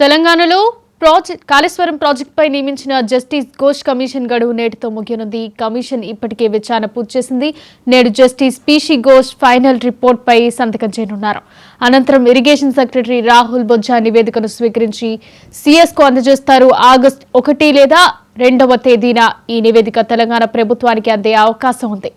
తెలంగాణలో కాళేశ్వరం ప్రాజెక్టుపై నియమించిన జస్టిస్ ఘోష్ కమిషన్ గడువు నేటితో ముగియనుంది. కమిషన్ ఇప్పటికే విచారణ పూర్తి చేసింది. నేడు జస్టిస్ పీసీ ఘోష్ ఫైనల్ రిపోర్ట్పై సంతకం చేయనున్నారు. అనంతరం ఇరిగేషన్ సెక్రటరీ రాహుల్ బొజ్జా నివేదికను స్వీకరించి సీఎస్కు అందజేస్తారు. ఆగస్టు 1 లేదా 2వ తేదీన ఈ నివేదిక తెలంగాణ ప్రభుత్వానికి అందే అవకాశం ఉంది.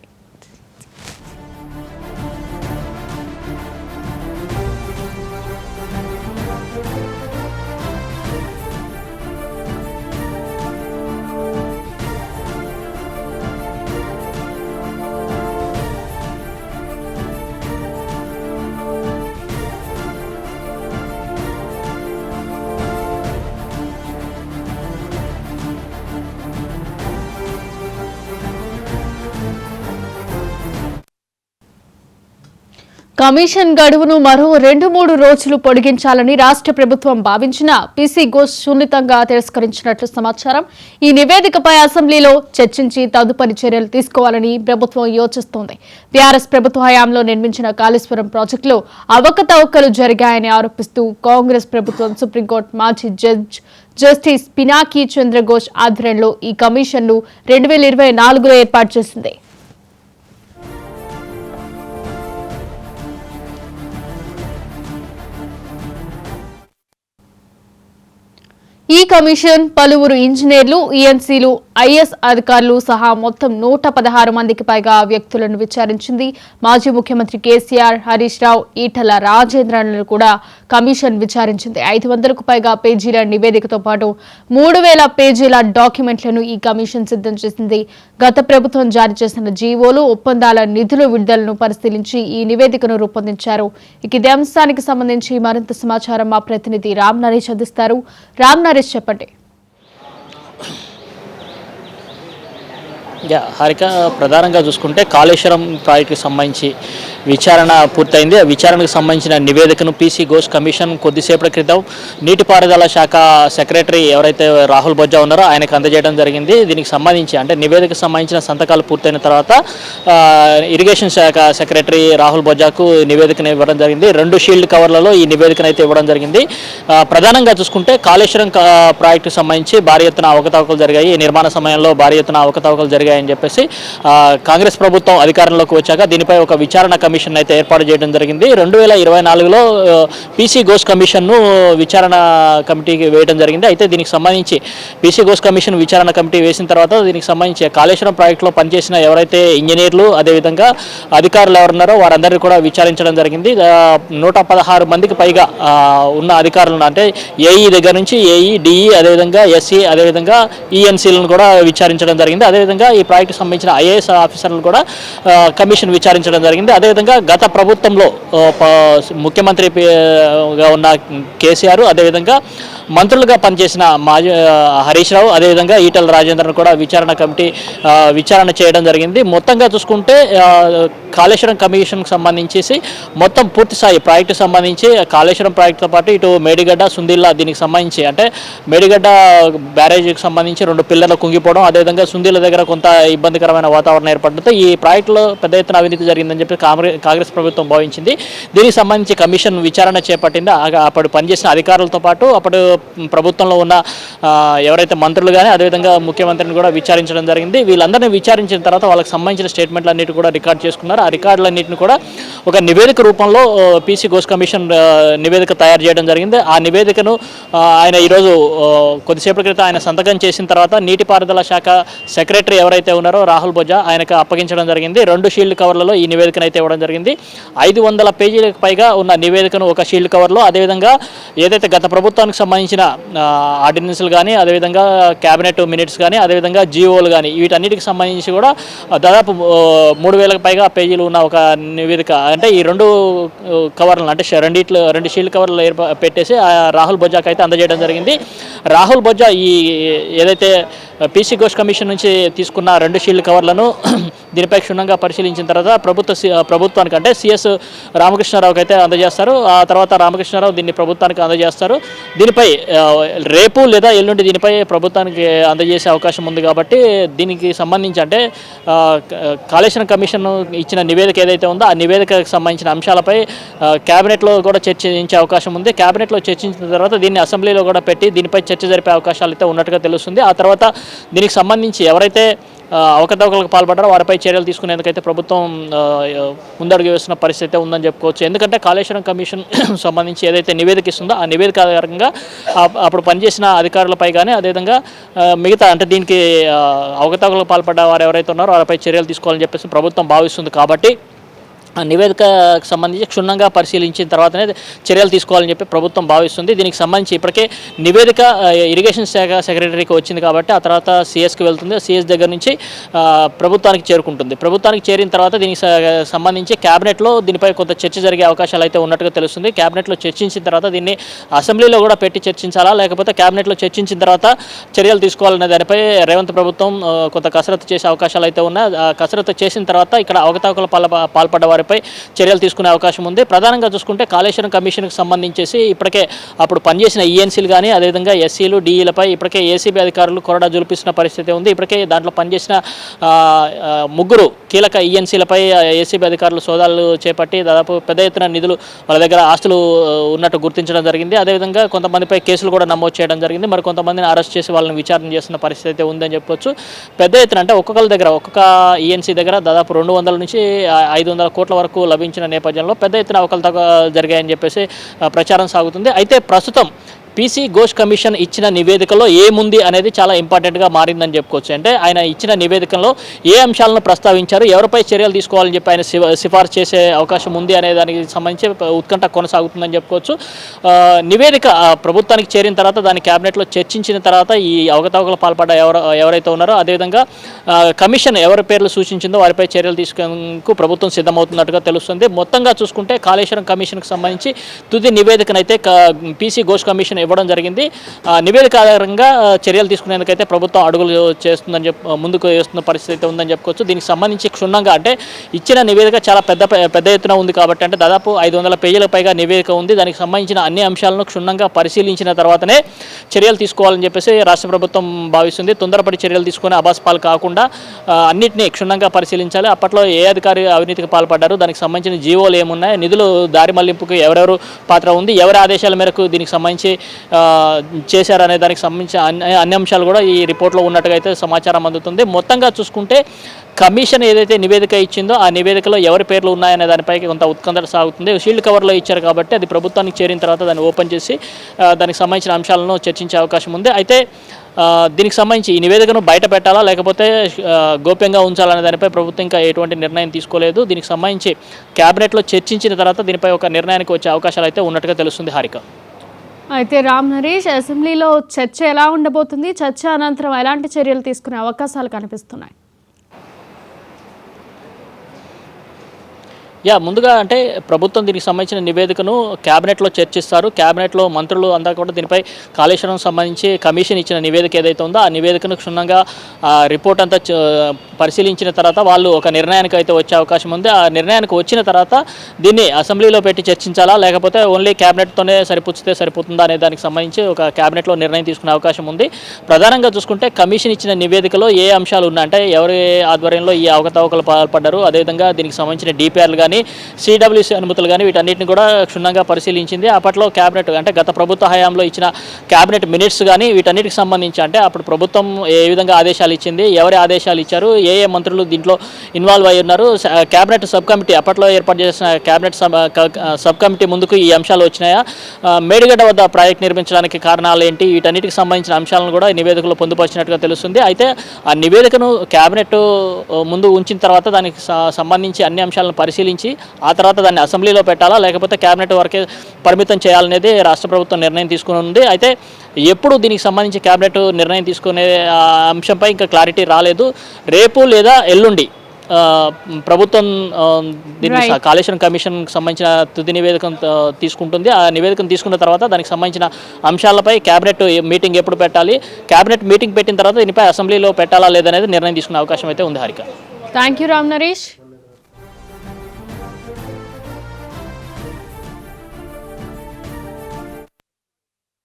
కమిషన్ గడువును మరో 2-3 రోజులు పొడిగించాలని రాష్ట్ర ప్రభుత్వం భావించినా పీసీ ఘోష్ సున్నితంగా తిరస్కరించినట్లు సమాచారం. ఈ నివేదికపై అసెంబ్లీలో చర్చించి తదుపరి చర్యలు తీసుకోవాలని ప్రభుత్వం యోచిస్తోంది. బీఆర్ఎస్ ప్రభుత్వ హయాంలో నిర్మించిన కాళేశ్వరం ప్రాజెక్టులో అవకతవకలు జరిగాయని ఆరోపిస్తూ కాంగ్రెస్ ప్రభుత్వం సుప్రీంకోర్టు మాజీ జడ్జి జస్టిస్ పినాకీ చంద్ర ఘోష్ ఆధ్వర్యంలో ఈ కమిషన్ను 2024లో ఏర్పాటు చేసింది. ఈ కమిషన్ పలువురు ఇంజనీర్లు, ఈఎన్సీలు, ఐఏఎస్ అధికారులు సహా మొత్తం 116 మందికి పైగా వ్యక్తులను విచారించింది. మాజీ ముఖ్యమంత్రి కేసీఆర్, హరీష్ రావు, ఈటల రాజేంద్రన్లను కూడా కమిషన్ విచారించింది. 500కు పైగా పేజీల నివేదికతో పాటు 3000 పేజీల డాక్యుమెంట్లను ఈ కమిషన్ సిద్ధం చేసింది. గత ప్రభుత్వం జారీ చేసిన జీవోలు, ఒప్పందాల నిధుల విడుదలను పరిశీలించి ఈ నివేదికను రూపొందించారు. ఇదే అంశానికి సంబంధించి మరింత సమాచారం మా ప్రతినిధి రామ్ నరేష్ అందిస్తారు. రామ్ నరేష్, చెప్పండి. హారిక, ప్రధానంగా చూసుకుంటే కాళేశ్వరం ప్రాజెక్టుకి సంబంధించి విచారణ పూర్తయింది. ఆ విచారణకు సంబంధించిన నివేదికను పీసీ ఘోష్ కమిషన్ కొద్దిసేపటి క్రితం నీటిపారుదల శాఖ సెక్రటరీ ఎవరైతే రాహుల్ బొజ్జా ఉన్నారో ఆయనకు అందజేయడం జరిగింది. దీనికి సంబంధించి అంటే నివేదికకు సంబంధించిన సంతకాలు పూర్తయిన తర్వాత ఇరిగేషన్ శాఖ సెక్రటరీ రాహుల్ బొజ్జాకు నివేదికను ఇవ్వడం జరిగింది. 2 షీల్డ్ కవర్లలో ఈ నివేదికను అయితే ఇవ్వడం జరిగింది. ప్రధానంగా చూసుకుంటే కాళేశ్వరం ప్రాజెక్టుకు సంబంధించి భారీ ఎత్తున అవకతవకలు జరిగాయి. ఈ నిర్మాణ సమయంలో భారీ ఎత్తున అవకతవకలు జరిగాయని చెప్పేసి కాంగ్రెస్ ప్రభుత్వం అధికారంలోకి వచ్చాక దీనిపై ఒక విచారణ కమిషన్ అయితే ఏర్పాటు చేయడం జరిగింది. 2024లో పీసీ ఘోష్ కమిషన్ను విచారణ కమిటీకి వేయడం జరిగింది. అయితే దీనికి సంబంధించి పీసీ ఘోష్ కమిషన్ విచారణ కమిటీ వేసిన తర్వాత దీనికి సంబంధించి కాళేశ్వరం ప్రాజెక్టులో పనిచేసిన ఎవరైతే ఇంజనీర్లు, అదేవిధంగా అధికారులు ఎవరున్నారో వారందరినీ కూడా విచారించడం జరిగింది. 116 మందికి పైగా ఉన్న అధికారులను అంటే ఏఈ దగ్గర నుంచి ఏఈ, డిఈ, అదేవిధంగా ఎస్సీ, అదేవిధంగా ఈఎన్సీలను కూడా విచారించడం జరిగింది. అదేవిధంగా ఈ ప్రాజెక్టుకు సంబంధించిన ఐఏఎస్ ఆఫీసర్లను కూడా కమిషన్ విచారించడం జరిగింది. అదేవిధంగా గత ప్రభుత్వంలో ముఖ్యమంత్రిగా ఉన్న కేసీఆర్, అదేవిధంగా మంత్రులుగా పనిచేసిన మాజీ హరీష్ రావు, అదేవిధంగా ఈటల రాజేంద్రను కూడా విచారణ చేయడం జరిగింది. మొత్తంగా చూసుకుంటే కాళేశ్వరం కమిషన్కి సంబంధించేసి మొత్తం పూర్తి స్థాయి ప్రాజెక్టుకు సంబంధించి కాళేశ్వరం ప్రాజెక్టుతో పాటు ఇటు మేడిగడ్డ, సుందిల్లా దీనికి సంబంధించి అంటే మేడిగడ్డ బ్యారేజీకి సంబంధించి 2 పిల్లర్లు కుంగిపోవడం, అదేవిధంగా సుందిల్ల దగ్గర కొంత ఇబ్బందికరమైన వాతావరణం ఏర్పడడంతో ఈ ప్రాజెక్టులో పెద్ద ఎత్తున అవినీతి జరిగిందని చెప్పి కాంగ్రెస్ ప్రభుత్వం భావించింది. దీనికి సంబంధించి కమిషన్ విచారణ చేపట్టింది. అప్పుడు పనిచేసిన అధికారులతో పాటు అప్పుడు ప్రభుత్వంలో ఉన్న ఎవరైతే మంత్రులు కానీ అదేవిధంగా ముఖ్యమంత్రిని కూడా విచారించడం జరిగింది. వీళ్ళందరినీ విచారించిన తర్వాత వాళ్ళకి సంబంధించిన స్టేట్మెంట్లు అన్నిటి కూడా రికార్డ్ చేసుకున్నారు. ఆ రికార్డులన్నింటిని కూడా ఒక నివేదిక రూపంలో పీసీ ఘోష్ కమిషన్ నివేదిక తయారు చేయడం జరిగింది. ఆ నివేదికను ఆయన ఈరోజు కొద్దిసేపటి క్రితం ఆయన సంతకం చేసిన తర్వాత నీటిపారుదల శాఖ సెక్రటరీ ఎవరైతే ఉన్నారో రాహుల్ బొజ్జా ఆయనకు అప్పగించడం జరిగింది. 2 షీల్డ్ కవర్లలో ఈ నివేదికను అయితే ఇవ్వడం జరిగింది. 500 పేజీలకు పైగా ఉన్న నివేదికను ఒక షీల్డ్ కవర్లో, అదేవిధంగా ఏదైతే గత ప్రభుత్వానికి సంబంధించిన ఆర్డినెన్స్లు కానీ, అదేవిధంగా క్యాబినెట్ మినిట్స్ కానీ, అదేవిధంగా జీవోలు కానీ వీటన్నిటికి సంబంధించి కూడా దాదాపు 3000కు పైగా పేజీలు ఉన్న ఒక నివేదిక అంటే ఈ 2 కవర్లను అంటే 2 షీల్డ్ కవర్లు పెట్టేసి రాహుల్ బొజ్జాకి అయితే అందజేయడం జరిగింది. రాహుల్ బొజ్జా ఈ ఏదైతే పీసీ ఘోష్ కమిషన్ నుంచి తీసుకున్న 2 షీల్డ్ కవర్లను దీనిపై క్షుణ్ణంగా పరిశీలించిన తర్వాత ప్రభుత్వానికి అంటే సిఎస్ రామకృష్ణారావుకి అయితే అందజేస్తారు. ఆ తర్వాత రామకృష్ణారావు దీన్ని ప్రభుత్వానికి అందజేస్తారు. దీనిపై రేపు లేదా ఎల్లుండి దీనిపై ప్రభుత్వానికి అందజేసే అవకాశం ఉంది. కాబట్టి దీనికి సంబంధించి అంటే కాళేశ్వరం కమిషన్ ఇచ్చిన నివేదిక ఏదైతే ఉందో ఆ నివేదికకు సంబంధించిన అంశాలపై క్యాబినెట్లో కూడా చర్చించే అవకాశం ఉంది. క్యాబినెట్లో చర్చించిన తర్వాత దీన్ని అసెంబ్లీలో కూడా పెట్టి దీనిపై చర్చ జరిపే అవకాశాలు అయితే ఉన్నట్టుగా తెలుస్తుంది. ఆ తర్వాత దీనికి సంబంధించి ఎవరైతే అవకతవకలకు పాల్పడ్డారో వారిపై చర్యలు తీసుకునేందుకైతే ప్రభుత్వం ముందడుగు వేస్తున్న పరిస్థితి ఉందని చెప్పుకోవచ్చు. ఎందుకంటే కాళేశ్వరం కమిషన్ సంబంధించి ఏదైతే నివేదిక ఇస్తుందో ఆ నివేదిక ఆధారంగా అప్పుడు పనిచేసిన అధికారులపై కానీ అదేవిధంగా మిగతా అంటే దీనికి అవకతవకలకు పాల్పడ్డ వారు ఎవరైతే ఉన్నారో వారిపై చర్యలు తీసుకోవాలని చెప్పేసి ప్రభుత్వం భావిస్తుంది. కాబట్టి ఆ నివేదికకు సంబంధించి క్షుణ్ణంగా పరిశీలించిన తర్వాతనే చర్యలు తీసుకోవాలని చెప్పి ప్రభుత్వం భావిస్తుంది. దీనికి సంబంధించి ఇప్పటికే నివేదిక ఇరిగేషన్ శాఖ సెక్రటరీకి వచ్చింది కాబట్టి ఆ తర్వాత సిఎస్కి వెళ్తుంది. సిఎస్ దగ్గర నుంచి ప్రభుత్వానికి చేరుకుంటుంది. ప్రభుత్వానికి చేరిన తర్వాత దీనికి సంబంధించి క్యాబినెట్లో దీనిపై కొంత చర్చ జరిగే అవకాశాలు అయితే ఉన్నట్టుగా తెలుస్తుంది. క్యాబినెట్లో చర్చించిన తర్వాత దీన్ని అసెంబ్లీలో కూడా పెట్టి చర్చించాలా లేకపోతే క్యాబినెట్లో చర్చించిన తర్వాత చర్యలు తీసుకోవాలనే దానిపై రేవంత్ ప్రభుత్వం కొంత కసరత్తు చేసే అవకాశాలు అయితే ఉన్నాయి. కసరత్తు చేసిన తర్వాత ఇక్కడ అవకతవకలు పాల్పడ్డ వారి చర్యలు తీసుకునే అవకాశం ఉంది. ప్రధానంగా చూసుకుంటే కాళేశ్వరం కమిషన్కి సంబంధించేసి ఇప్పటికే అప్పుడు పనిచేసిన ఈఎన్సీలు కానీ అదేవిధంగా ఎస్సీలు డిఈలపై ఇప్పటికే ఏసీబీ అధికారులు కొరడా జులిపిస్తున్న పరిస్థితి ఉంది. ఇప్పటికే దాంట్లో పనిచేసిన ముగ్గురు కీలక ఈఎన్సీలపై ఏసీబీ అధికారులు సోదాలు చేపట్టి దాదాపు పెద్ద ఎత్తున నిధులు వాళ్ళ దగ్గర ఆస్తులు ఉన్నట్టు గుర్తించడం జరిగింది. అదేవిధంగా కొంతమందిపై కేసులు కూడా నమోదు చేయడం జరిగింది. మరి కొంతమందిని అరెస్ట్ చేసి వాళ్ళని విచారణ చేస్తున్న పరిస్థితి అయితే ఉందని చెప్పొచ్చు. పెద్ద ఎత్తున అంటే ఒక్కొక్క ఈఎన్సీ దగ్గర దాదాపు 200 నుంచి 500 కోట్ల వరకు లభించిన నేపథ్యంలో పెద్ద ఎత్తున అవకతవకలు జరిగాయని చెప్పేసి ప్రచారం సాగుతుంది. అయితే ప్రస్తుతం పీసీ ఘోష్ కమిషన్ ఇచ్చిన నివేదికలో ఏముంది అనేది చాలా ఇంపార్టెంట్గా మారిందని చెప్పుకోవచ్చు. అంటే ఆయన ఇచ్చిన నివేదికలో ఏ అంశాలను ప్రస్తావించారు, ఎవరిపై చర్యలు తీసుకోవాలని చెప్పి ఆయన సిఫార్సు చేసే అవకాశం ఉంది అనే దానికి సంబంధించి ఉత్కంఠ కొనసాగుతుందని చెప్పుకోవచ్చు. నివేదిక ప్రభుత్వానికి చేరిన తర్వాత దాన్ని క్యాబినెట్లో చర్చించిన తర్వాత ఈ అవకతవకలు పాల్పడ్డ ఎవరైతే ఉన్నారో అదేవిధంగా కమిషన్ ఎవరి పేర్లు సూచించిందో వారిపై చర్యలు తీసుకునేందుకు ప్రభుత్వం సిద్ధమవుతున్నట్టుగా తెలుస్తుంది. మొత్తంగా చూసుకుంటే కాళేశ్వరం కమిషన్కి సంబంధించి తుది నివేదికనైతే పీసీ ఘోష్ కమిషన్ ఇవ్వడం జరిగింది. నివేదిక ఆధారంగా చర్యలు తీసుకునేందుకైతే ప్రభుత్వం అడుగులు చేస్తుందని ముందుకు వేస్తున్న పరిస్థితి ఉందని చెప్పుకోవచ్చు. దీనికి సంబంధించి క్షుణ్ణంగా అంటే ఇచ్చిన నివేదిక చాలా పెద్ద ఎత్తున ఉంది కాబట్టి అంటే దాదాపు 500 పేజీలకు పైగా నివేదిక ఉంది. దానికి సంబంధించిన అన్ని అంశాలను క్షుణ్ణంగా పరిశీలించిన తర్వాతనే చర్యలు తీసుకోవాలని చెప్పేసి రాష్ట్ర ప్రభుత్వం భావిస్తుంది. తొందరపడి చర్యలు తీసుకొని అబాస్పాలు కాకుండా అన్నింటినీ క్షుణ్ణంగా పరిశీలించాలి. అప్పట్లో ఏ అధికారి అవినీతికి పాల్పడ్డారు, దానికి సంబంధించిన జీవోలు ఏమున్నాయి, నిధులు దారి మళ్లింపుకు ఎవరెవరు పాత్ర ఉంది, ఎవరి ఆదేశాల మేరకు దీనికి సంబంధించి చేశారనే దానికి సంబంధించిన అన్ని అంశాలు కూడా ఈ రిపోర్ట్లో ఉన్నట్టుగా అయితే సమాచారం అందుతుంది. మొత్తంగా చూసుకుంటే కమిషన్ ఏదైతే నివేదిక ఇచ్చిందో ఆ నివేదికలో ఎవరి పేర్లు ఉన్నాయనే దానిపై కొంత ఉత్కంఠ సాగుతుంది. షీల్డ్ కవర్లో ఇచ్చారు కాబట్టి అది ప్రభుత్వానికి చేరిన తర్వాత దాన్ని ఓపెన్ చేసి దానికి సంబంధించిన అంశాలను చర్చించే అవకాశం ఉంది. అయితే దీనికి సంబంధించి ఈ నివేదికను బయట పెట్టాలా లేకపోతే గోప్యంగా ఉంచాలనే దానిపై ప్రభుత్వం ఇంకా ఎటువంటి నిర్ణయం తీసుకోలేదు. దీనికి సంబంధించి క్యాబినెట్లో చర్చించిన తర్వాత దీనిపై ఒక నిర్ణయానికి వచ్చే అవకాశాలు అయితే ఉన్నట్టుగా తెలుస్తుంది. హారిక, అయితే రామ్ నరేష్, అసెంబ్లీలో చర్చ ఎలా ఉండబోతుంది? చర్చ అనంతరం ఎలాంటి చర్యలు తీసుకునే అవకాశాలు కనిపిస్తున్నాయి? ముందుగా అంటే ప్రభుత్వం దీనికి సంబంధించిన నివేదికను క్యాబినెట్లో చర్చిస్తారు. క్యాబినెట్లో మంత్రులు అంతా కూడా దీనిపై కాళేశ్వరం సంబంధించి కమిషన్ ఇచ్చిన నివేదిక ఏదైతే ఉందో ఆ నివేదికను క్షుణ్ణంగా రిపోర్ట్ అంతా పరిశీలించిన తర్వాత వాళ్ళు ఒక నిర్ణయానికి అయితే వచ్చే అవకాశం ఉంది. ఆ నిర్ణయానికి వచ్చిన తర్వాత దీన్ని అసెంబ్లీలో పెట్టి చర్చించాలా లేకపోతే ఓన్లీ క్యాబినెట్తోనే సరిపోతుందా అనే దానికి సంబంధించి ఒక క్యాబినెట్లో నిర్ణయం తీసుకునే అవకాశం ఉంది. ప్రధానంగా చూసుకుంటే కమిషన్ ఇచ్చిన నివేదికలో ఏ అంశాలు ఉన్నాయంటే ఎవరి ఆధ్వర్యంలో ఈ అవకతవకలు పాల్పడ్డారు, అదేవిధంగా దీనికి సంబంధించిన డిపిఆర్లు కానీ సిడబ్ల్యూసీ అనుమతులు కానీ వీటన్నిటిని కూడా క్షుణ్ణంగా పరిశీలించింది. అప్పట్లో క్యాబినెట్ అంటే గత ప్రభుత్వ హయాంలో ఇచ్చిన క్యాబినెట్ మినిట్స్ కానీ వీటన్నిటికి సంబంధించి అంటే అప్పుడు ప్రభుత్వం ఏ విధంగా ఆదేశాలు ఇచ్చింది, ఎవరి ఆదేశాలు ఇచ్చారు, ఏ మంత్రులు దీంట్లో ఇన్వాల్వ్ అయి ఉన్నారు, క్యాబినెట్ సబ్ కమిటీ అప్పట్లో ఏర్పాటు చేసిన క్యాబినెట్ సబ్ కమిటీ ముందుకు ఈ అంశాలు వచ్చినాయా, మేడిగడ్డ వద్ద ప్రాజెక్ట్ నిర్మించడానికి కారణాలు ఏంటి, వీటన్నిటికి సంబంధించిన అంశాలను కూడా నివేదికలో పొందుపరిచినట్టుగా తెలుస్తుంది. అయితే ఆ నివేదికను క్యాబినెట్ ముందు ఉంచిన తర్వాత దానికి సంబంధించి అన్ని అంశాలను పరిశీలించి ఆ తర్వాత దాన్ని అసెంబ్లీలో పెట్టాలా లేకపోతే క్యాబినెట్ వరకే పరిమితం చేయాలనేది రాష్ట్ర ప్రభుత్వం నిర్ణయం తీసుకుని ఉంది. అయితే ఎప్పుడు దీనికి సంబంధించి క్యాబినెట్ నిర్ణయం తీసుకునే అంశంపై ఇంకా క్లారిటీ రాలేదు. రేపు లేదా ఎల్లుండి ప్రభుత్వం దీన్ని కాళేశ్వరం కమిషన్కి సంబంధించిన తుది నివేదికను తీసుకుంటుంది. ఆ నివేదికను తీసుకున్న తర్వాత దానికి సంబంధించిన అంశాలపై క్యాబినెట్ మీటింగ్ ఎప్పుడు పెట్టాలి, క్యాబినెట్ మీటింగ్ పెట్టిన తర్వాత దీనిపై అసెంబ్లీలో పెట్టాలా లేదనేది నిర్ణయం తీసుకునే అవకాశం అయితే ఉంది. హారిక. Thank you Ram Naresh.